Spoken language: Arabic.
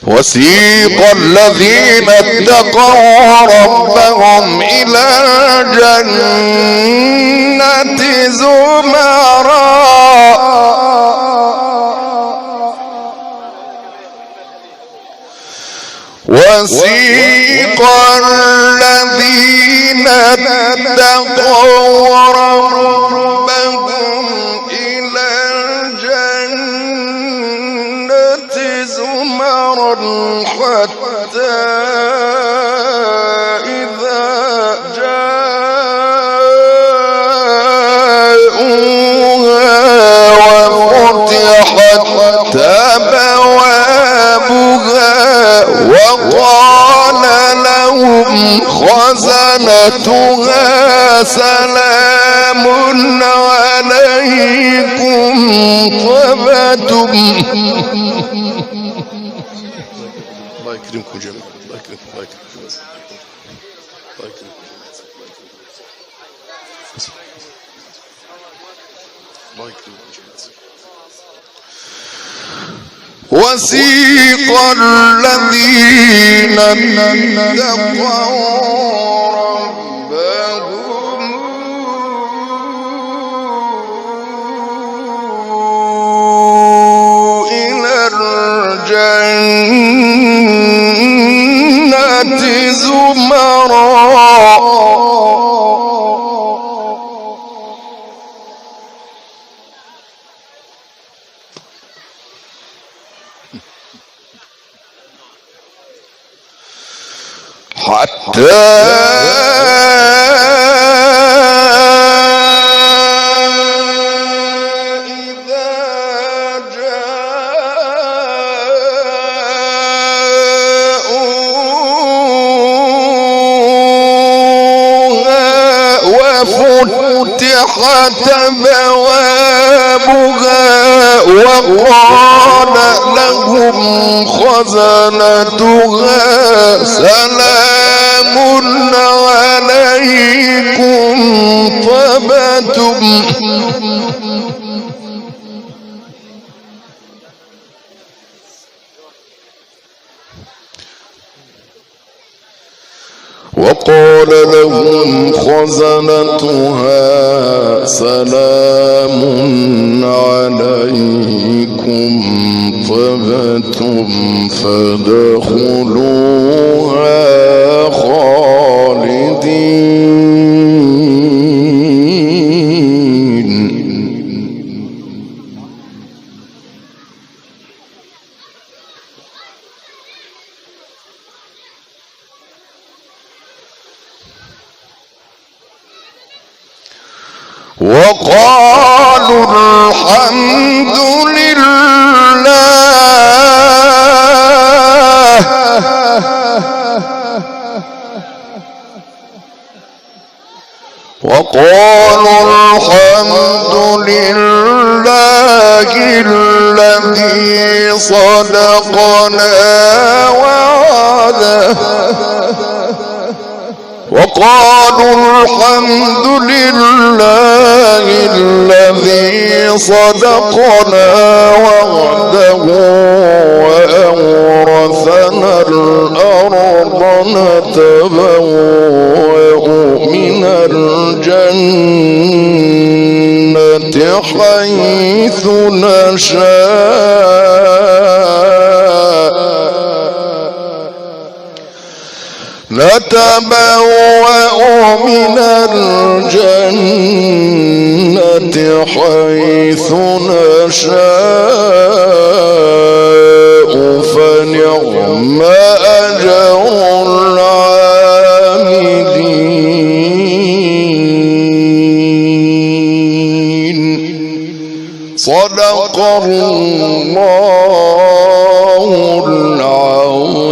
وسيق الذين اتقوا ربهم إلى الجنة زمرا وسيق الذين اتقوا ربهم إلى الجنة زمرا حتى إذا جاءوها وفتحت أبوابها وقال لهم خزنتها سلام عليكم طبتم. الله يكرمكم جميعا. الله يكرمكم. الله يكرمكم. الله يكرمكم. الله يكرمكم جميعا. وسيق الذين اتقوا ربهم إلى الجنة زمرا حتى إذا جاءوها وفتحت أبوابها وقال لهم خزنتها سلام عليكم طبتم. وقال لهم خزنتها سلام عليكم طبتم فادخلوها خالدين. وقالوا الحمد لله وقالوا الحمد لله الذي صدقنا وعده. وقالوا الحمد لله الذي صدقنا وعده وأورثنا الأرض نتبوأ من الجنة حيث نشاء نتبوأ من الجنة حيث نشاء فنعم أجر العاملين. صدق الله العظيم.